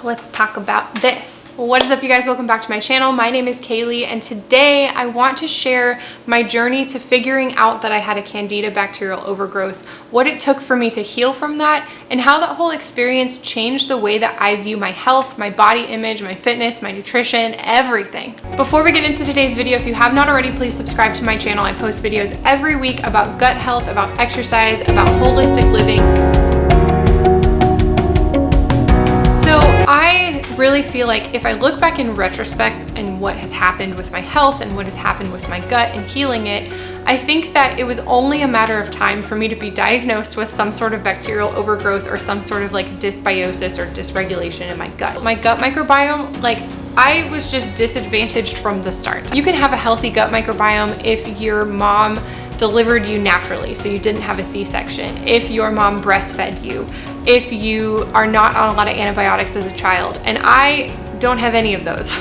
let's talk about this. What is up, you guys? Welcome back to my channel. My name is Kaylee, and today I want to share my journey to figuring out that I had a Candida bacterial overgrowth, what it took for me to heal from that, and how that whole experience changed the way that I view my health, my body image, my fitness, my nutrition, everything. Before we get into today's video, if you have not already, please subscribe to my channel. I post videos every week about gut health, about exercise, about holistic living. I really feel like if I look back in retrospect and what has happened with my health and what has happened with my gut and healing it, I think that it was only a matter of time for me to be diagnosed with some sort of bacterial overgrowth or some sort of like dysbiosis or dysregulation in my gut. My gut microbiome, I was just disadvantaged from the start. You can have a healthy gut microbiome if your mom delivered you naturally, so you didn't have a C-section, if your mom breastfed you, if you are not on a lot of antibiotics as a child. And I don't have any of those.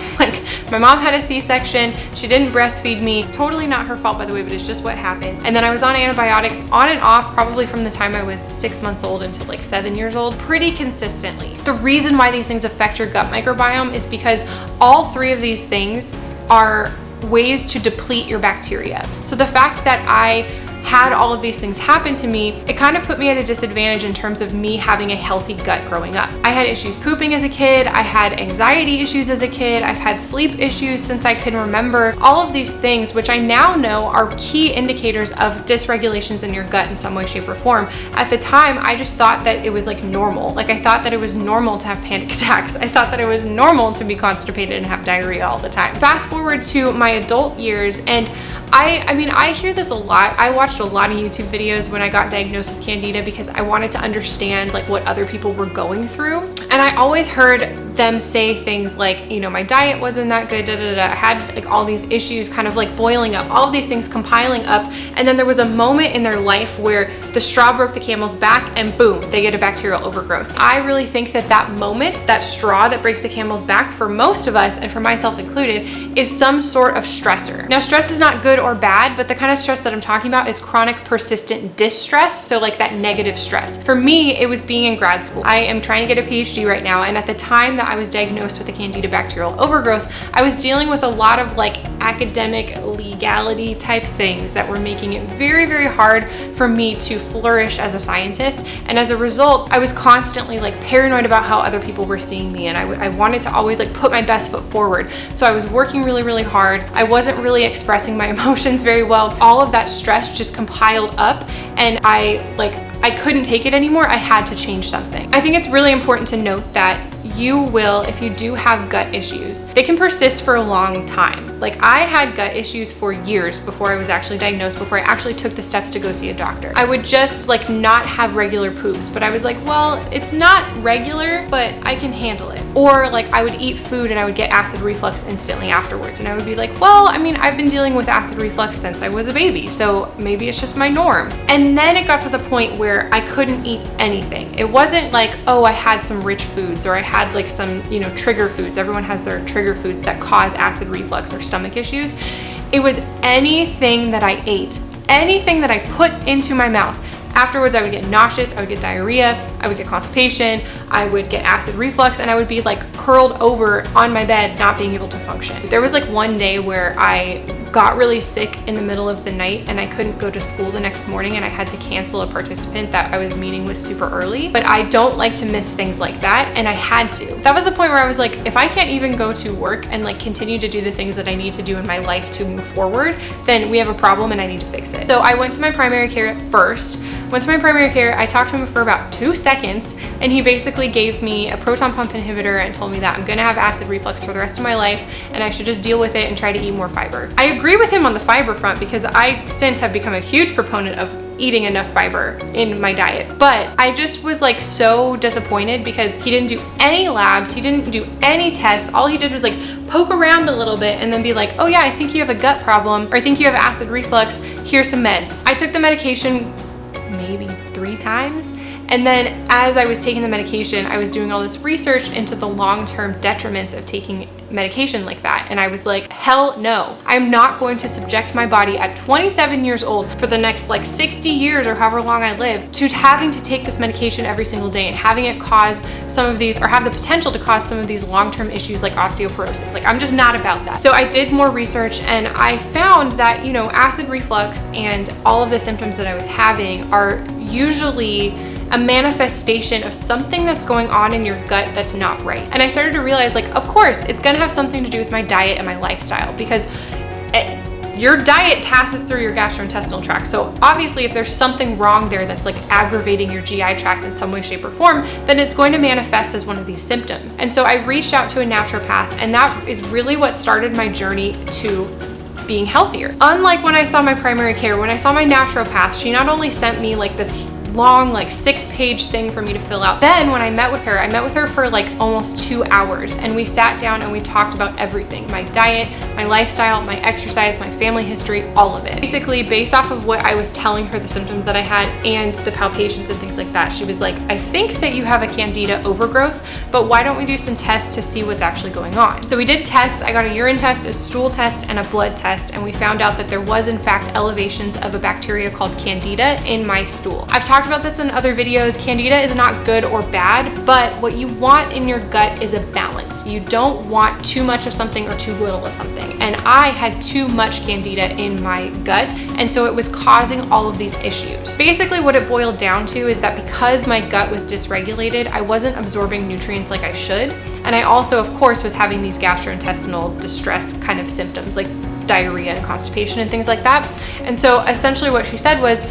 My mom had a C-section, she didn't breastfeed me. Totally not her fault, by the way, but it's just what happened. And then I was on antibiotics on and off probably from the time I was 6 months old until like 7 years old, pretty consistently. The reason why these things affect your gut microbiome is because all three of these things are ways to deplete your bacteria. So the fact that I had all of these things happen to me, it kind of put me at a disadvantage in terms of me having a healthy gut growing up. I had issues pooping as a kid, I had anxiety issues as a kid, I've had sleep issues since I can remember. All of these things, which I now know are key indicators of dysregulations in your gut in some way, shape, or form. At the time, I just thought that it was like normal. I thought that it was normal to have panic attacks. I thought that it was normal to be constipated and have diarrhea all the time. Fast forward to my adult years, and I hear this a lot. I watched a lot of YouTube videos when I got diagnosed with Candida because I wanted to understand what other people were going through. And I always heard them say things like, my diet wasn't that good, I had all these issues kind of boiling up, all of these things compiling up. And then there was a moment in their life where the straw broke the camel's back and boom, they get a bacterial overgrowth. I really think that that moment, that straw that breaks the camel's back for most of us, and for myself included, is some sort of stressor. Now, stress is not good or bad, but the kind of stress that I'm talking about is chronic persistent distress. So that negative stress. For me, it was being in grad school. I am trying to get a PhD right now. And at the time that I was diagnosed with a Candida bacterial overgrowth, I was dealing with a lot of academic legality type things that were making it very, very hard for me to flourish as a scientist. And as a result, I was constantly paranoid about how other people were seeing me. And I wanted to always put my best foot forward. So I was working really, really hard. I wasn't really expressing my emotions very well. All of that stress just compiled up, and I couldn't take it anymore. I had to change something. I think it's really important to note that you will, if you do have gut issues, they can persist for a long time. I had gut issues for years before I was actually diagnosed, before I actually took the steps to go see a doctor. I would just not have regular poops, but I was well, it's not regular, but I can handle it. Or I would eat food and I would get acid reflux instantly afterwards. And I would be well, I've been dealing with acid reflux since I was a baby, so maybe it's just my norm. And then it got to the point where I couldn't eat anything. It wasn't oh, I had some rich foods, or I had some, trigger foods. Everyone has their trigger foods that cause acid reflux or stomach issues. It was anything that I ate, anything that I put into my mouth. Afterwards, I would get nauseous, I would get diarrhea, I would get constipation, I would get acid reflux, and I would be curled over on my bed, not being able to function. There was one day where I got really sick in the middle of the night and I couldn't go to school the next morning, and I had to cancel a participant that I was meeting with super early. But I don't like to miss things like that, and I had to. That was the point where I was if I can't even go to work and continue to do the things that I need to do in my life to move forward, then we have a problem and I need to fix it. So I went to my primary care at first. Went to my primary care, I talked to him for about 2 seconds, and he basically gave me a proton pump inhibitor and told me that I'm gonna have acid reflux for the rest of my life and I should just deal with it and try to eat more fiber. I agree with him on the fiber front because I since have become a huge proponent of eating enough fiber in my diet. But I just was so disappointed because he didn't do any labs, he didn't do any tests. All he did was poke around a little bit and then be oh yeah, I think you have a gut problem, or I think you have acid reflux, here's some meds. I took the medication maybe 3 times, And then as I was taking the medication, I was doing all this research into the long-term detriments of taking medication like that. And I was like, hell no. I'm not going to subject my body at 27 years old for the next like 60 years or however long I live to having to take this medication every single day and having it cause some of these, or have the potential to cause some of these long-term issues like osteoporosis. Like, I'm just not about that. So I did more research and I found that, you know, acid reflux and all of the symptoms that I was having are usually a manifestation of something that's going on in your gut that's not right. And I started to realize, like, of course, it's gonna have something to do with my diet and my lifestyle, because your diet passes through your gastrointestinal tract. So obviously if there's something wrong there that's like aggravating your GI tract in some way, shape, or form, then it's going to manifest as one of these symptoms. And so I reached out to a naturopath, and that is really what started my journey to being healthier. Unlike when I saw my primary care, when I saw my naturopath, she not only sent me like this long, like 6-page thing for me to fill out. Then when I met with her for like almost 2 hours, and we sat down and we talked about everything: my diet, my lifestyle, my exercise, my family history, all of it. Basically, based off of what I was telling her, the symptoms that I had and the palpitations and things like that, she was like, I think that you have a candida overgrowth, but why don't we do some tests to see what's actually going on? So we did tests. I got a urine test, a stool test, and a blood test, and we found out that there was in fact elevations of a bacteria called candida in my stool. I've talked about this in other videos. Candida is not good or bad, but what you want in your gut is a balance. You don't want too much of something or too little of something. And I had too much candida in my gut, and so it was causing all of these issues. Basically what it boiled down to is that because my gut was dysregulated, I wasn't absorbing nutrients like I should. And I also, of course, was having these gastrointestinal distress kind of symptoms like diarrhea and constipation and things like that. And so essentially what she said was,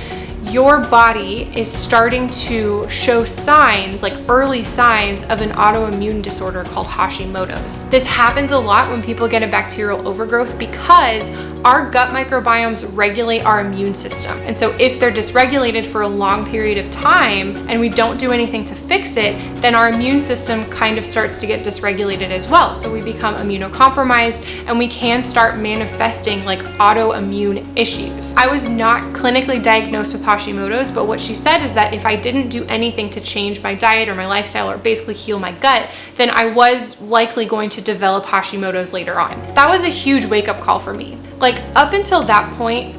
your body is starting to show signs, like early signs, of an autoimmune disorder called HASHIMOTOS. This happens a lot when people get a bacterial overgrowth because our gut microbiomes regulate our immune system. And so if they're dysregulated for a long period of time and we don't do anything to fix it, then our immune system kind of starts to get dysregulated as well. So we become immunocompromised and we can start manifesting like autoimmune issues. I was not clinically diagnosed with Hashimoto's, but what she said is that if I didn't do anything to change my diet or my lifestyle or basically heal my gut, then I was likely going to develop Hashimoto's later on. That was a huge wake-up call for me. Like, up until that point,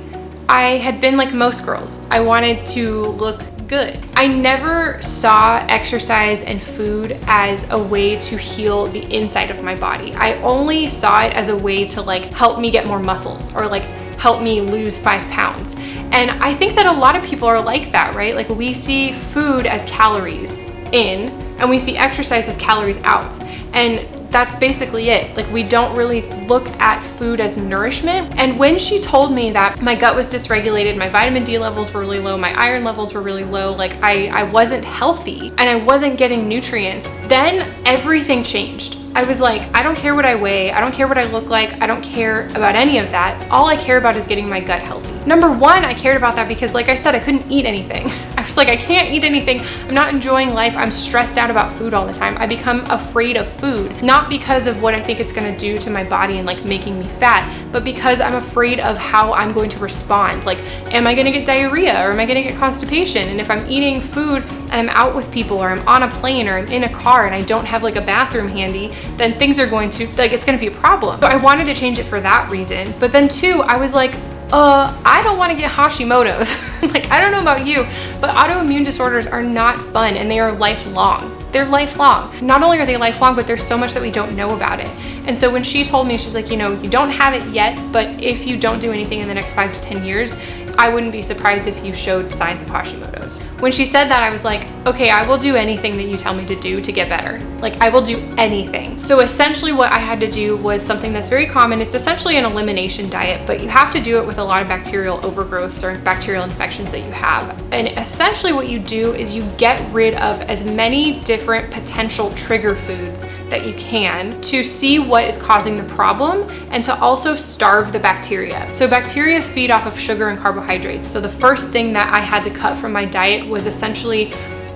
I had been like most girls. I wanted to look good. I never saw exercise and food as a way to heal the inside of my body. I only saw it as a way to like help me get more muscles or like help me lose 5 pounds. And I think that a lot of people are like that, right? Like, we see food as calories in and we see exercise as calories out. And that's basically it. Like, we don't really look at food as nourishment. And when she told me that my gut was dysregulated, my vitamin D levels were really low, my iron levels were really low, like I wasn't healthy and I wasn't getting nutrients, then everything changed. I was like, I don't care what I weigh, I don't care what I look like, I don't care about any of that. All I care about is getting my gut healthy. Number one, I cared about that because, like I said, I couldn't eat anything. I was like, I can't eat anything. I'm not enjoying life. I'm stressed out about food all the time. I become afraid of food, not because of what I think it's gonna do to my body and like making me fat, but because I'm afraid of how I'm going to respond. Like, am I gonna get diarrhea or am I gonna get constipation? And if I'm eating food and I'm out with people or I'm on a plane or I'm in a car and I don't have like a bathroom handy, then things are going to, like, it's gonna be a problem. So I wanted to change it for that reason. But then two, I was like, I don't want to get Hashimoto's. Like, I don't know about you, but autoimmune disorders are not fun and they are lifelong. They're lifelong. Not only are they lifelong, but there's so much that we don't know about it. And so when she told me, she's like, you know, you don't have it yet, but if you don't do anything in the next 5 to 10 years, I wouldn't be surprised if you showed signs of Hashimoto's. When she said that, I was like, okay, I will do anything that you tell me to do to get better. Like, I will do anything. So essentially what I had to do was something that's very common. It's essentially an elimination diet, but you have to do it with a lot of bacterial overgrowths or bacterial infections that you have. And essentially what you do is you get rid of as many different potential trigger foods that you can to see what is causing the problem and to also starve the bacteria. So bacteria feed off of sugar and carbohydrates. So the first thing that I had to cut from my diet was essentially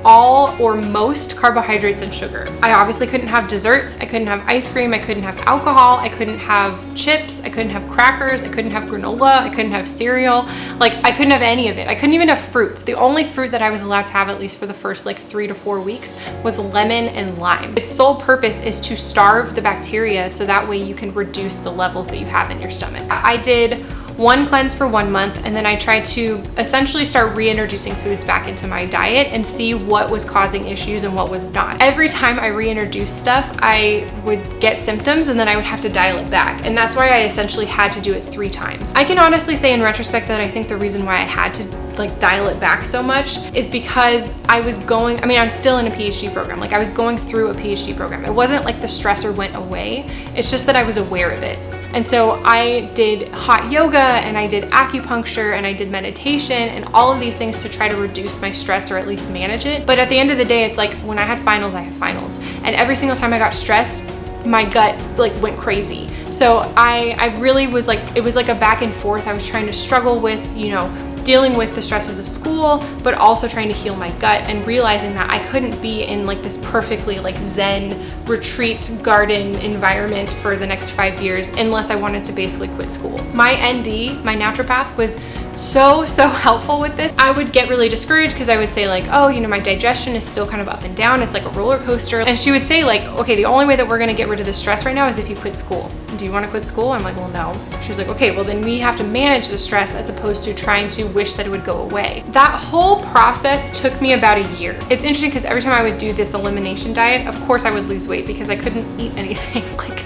all or most carbohydrates and sugar. I obviously couldn't have desserts, I couldn't have ice cream, I couldn't have alcohol, I couldn't have chips, I couldn't have crackers, I couldn't have granola, I couldn't have cereal. Like, I couldn't have any of it. I couldn't even have fruits. The only fruit that I was allowed to have, at least for the first like 3 to 4 weeks, was lemon and lime. Its sole purpose is to starve the bacteria so that way you can reduce the levels that you have in your stomach. I did one cleanse for 1 month, and then I tried to essentially start reintroducing foods back into my diet and see what was causing issues and what was not. Every time I reintroduced stuff, I would get symptoms and then I would have to dial it back. And that's why I essentially had to do it 3 times. I can honestly say in retrospect that I think the reason why I had to like dial it back so much is because I was going, I mean, I'm still in a PhD program. Like, I was going through a PhD program. It wasn't like the stressor went away. It's just that I was aware of it. And so I did hot yoga and I did acupuncture and I did meditation and all of these things to try to reduce my stress or at least manage it. But at the end of the day, it's like when I had finals, I had finals. And every single time I got stressed, my gut like went crazy. So I really was like, it was like a back and forth. I was trying to struggle with, you know, dealing with the stresses of school, but also trying to heal my gut and realizing that I couldn't be in like this perfectly like Zen retreat garden environment for the next 5 years unless I wanted to basically quit school. My ND, my naturopath, was so helpful with this. I would get really discouraged because I would say like, oh, you know, my digestion is still kind of up and down. It's like a roller coaster. And she would say like, okay, the only way that we're going to get rid of the stress right now is if you quit school. Do you want to quit school? I'm like, well, no. She's like, okay, well then we have to manage the stress as opposed to trying to wish that it would go away. That whole process took me about a year. It's interesting because every time I would do this elimination diet, of course I would lose weight because I couldn't eat anything. Like,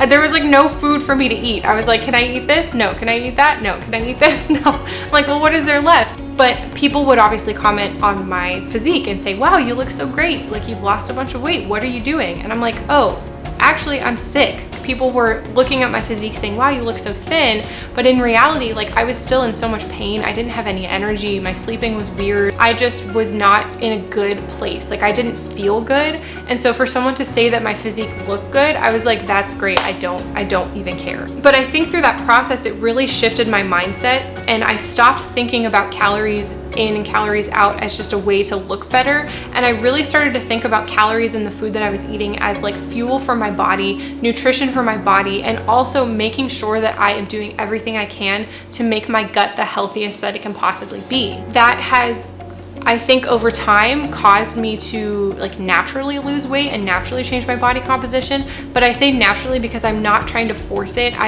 there was like no food for me to eat. I was like, can I eat this? No. Can I eat that? No. Can I eat this? No. I'm like, well, what is there left? But people would obviously comment on my physique and say, wow, you look so great. Like, you've lost a bunch of weight. What are you doing? And I'm like, oh, actually, I'm sick. People were looking at my physique saying, wow, you look so thin. But in reality, like, I was still in so much pain. I didn't have any energy. My sleeping was weird. I just was not in a good place. Like, I didn't feel good. And so for someone to say that my physique looked good, I was like, that's great. I don't even care. But I think through that process, it really shifted my mindset, and I stopped thinking about calories in and calories out as just a way to look better. And I really started to think about calories in the food that I was eating as like fuel for my body, nutrition for my body, and also making sure that I am doing everything I can to make my gut the healthiest that it can possibly be. That has, I think, over time caused me to like naturally lose weight and naturally change my body composition. But I say naturally because I'm not trying to force it.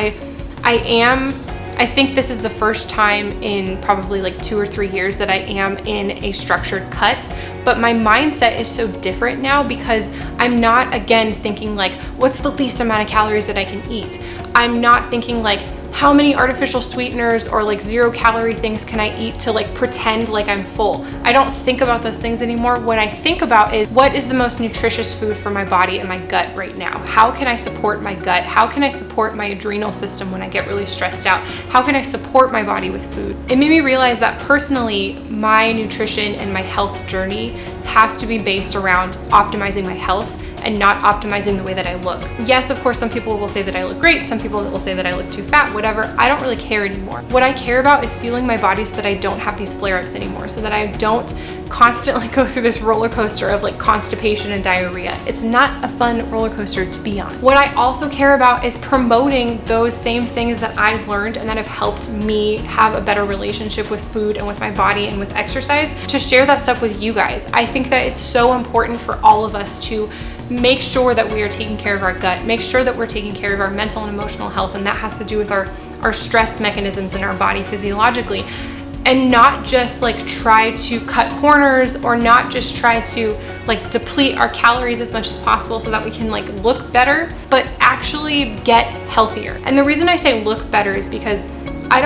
I think this is the first time in probably like 2 or 3 years that I am in a structured cut, but my mindset is so different now because I'm not, again, thinking like, what's the least amount of calories that I can eat? I'm not thinking like, how many artificial sweeteners or like 0-calorie things can I eat to like pretend like I'm full? I don't think about those things anymore. What I think about is, what is the most nutritious food for my body and my gut right now? How can I support my gut? How can I support my adrenal system when I get really stressed out? How can I support my body with food? It made me realize that personally, my nutrition and my health journey has to be based around optimizing my health and not optimizing the way that I look. Yes, of course, some people will say that I look great. Some people will say that I look too fat, whatever. I don't really care anymore. What I care about is fueling my body so that I don't have these flare-ups anymore, so that I don't constantly go through this roller coaster of like constipation and diarrhea. It's not a fun roller coaster to be on. What I also care about is promoting those same things that I learned and that have helped me have a better relationship with food and with my body and with exercise, to share that stuff with you guys. I think that it's so important for all of us to make sure that we are taking care of our gut, make sure that we're taking care of our mental and emotional health, and that has to do with our stress mechanisms in our body physiologically, and not just like try to cut corners or not just try to like deplete our calories as much as possible so that we can like look better, but actually get healthier. And the reason I say look better is because I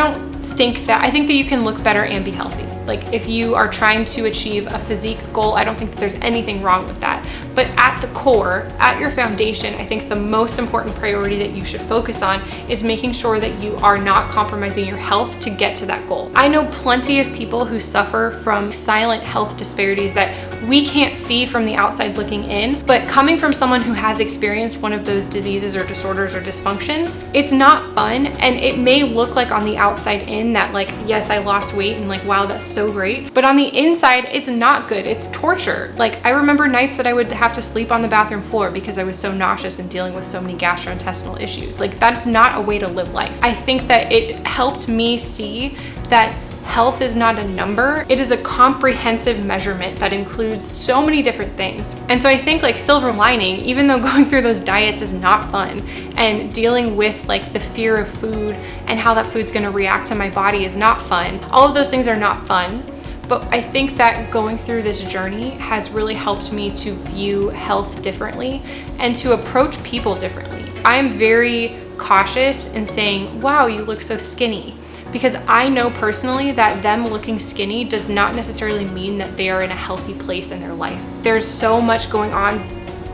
think that you can look better and be healthy. Like, if you are trying to achieve a physique goal, I don't think that there's anything wrong with that. But at the core, at your foundation, I think the most important priority that you should focus on is making sure that you are not compromising your health to get to that goal. I know plenty of people who suffer from silent health disparities that we can't see from the outside looking in, but coming from someone who has experienced one of those diseases or disorders or dysfunctions, it's not fun. And it may look like on the outside in that like, yes, I lost weight and like, wow, that's so great. But on the inside, it's not good. It's torture. Like I remember nights that I would have to sleep on the bathroom floor because I was so nauseous and dealing with so many gastrointestinal issues. Like that's not a way to live life. I think that it helped me see that health is not a number. It is a comprehensive measurement that includes so many different things. And so I think like silver lining, even though going through those diets is not fun and dealing with like the fear of food and how that food's gonna react to my body is not fun. All of those things are not fun. But I think that going through this journey has really helped me to view health differently and to approach people differently. I'm very cautious in saying, wow, you look so skinny. Because I know personally that them looking skinny does not necessarily mean that they are in a healthy place in their life. There's so much going on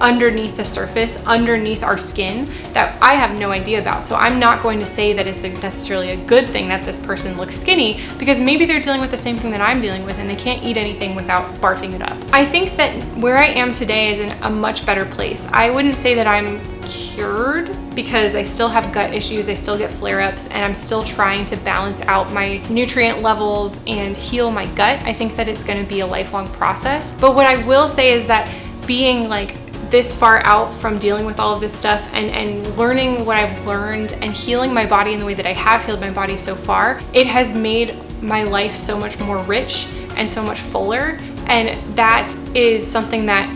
underneath the surface, underneath our skin, that I have no idea about. So I'm not going to say that it's necessarily a good thing that this person looks skinny, because maybe they're dealing with the same thing that I'm dealing with and they can't eat anything without barfing it up. I think that where I am today is in a much better place. I wouldn't say that I'm cured, because I still have gut issues, I still get flare-ups, and I'm still trying to balance out my nutrient levels and heal my gut. I think that it's going to be a lifelong process. But what I will say is that being like this far out from dealing with all of this stuff and learning what I've learned and healing my body in the way that I have healed my body so far, it has made my life so much more rich and so much fuller. And that is something that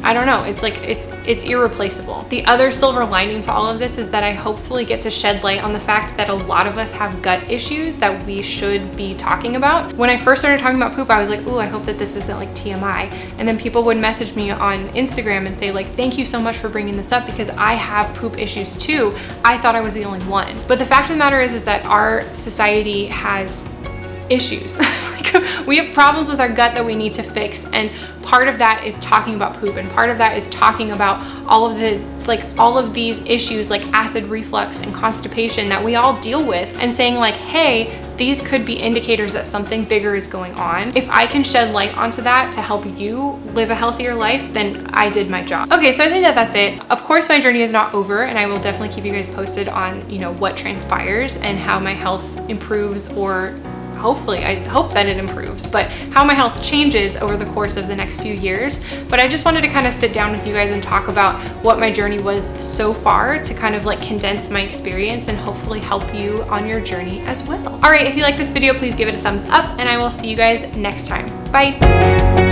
I don't know, it's like, it's irreplaceable. The other silver lining to all of this is that I hopefully get to shed light on the fact that a lot of us have gut issues that we should be talking about. When I first started talking about poop, I was like, ooh, I hope that this isn't like TMI. And then people would message me on Instagram and say like, thank you so much for bringing this up because I have poop issues too. I thought I was the only one. But the fact of the matter is that our society has issues. We have problems with our gut that we need to fix, and part of that is talking about poop, and part of that is talking about all of these issues like acid reflux and constipation that we all deal with, and saying like, hey, these could be indicators that something bigger is going on. If I can shed light onto that to help you live a healthier life, then I did my job. Okay, so I think that that's it. Of course, my journey is not over, and I will definitely keep you guys posted on, what transpires and how my health improves, or hopefully, I hope that it improves, but how my health changes over the course of the next few years. But I just wanted to kind of sit down with you guys and talk about what my journey was so far, to kind of like condense my experience and hopefully help you on your journey as well. All right, if you like this video, please give it a thumbs up, and I will see you guys next time. Bye.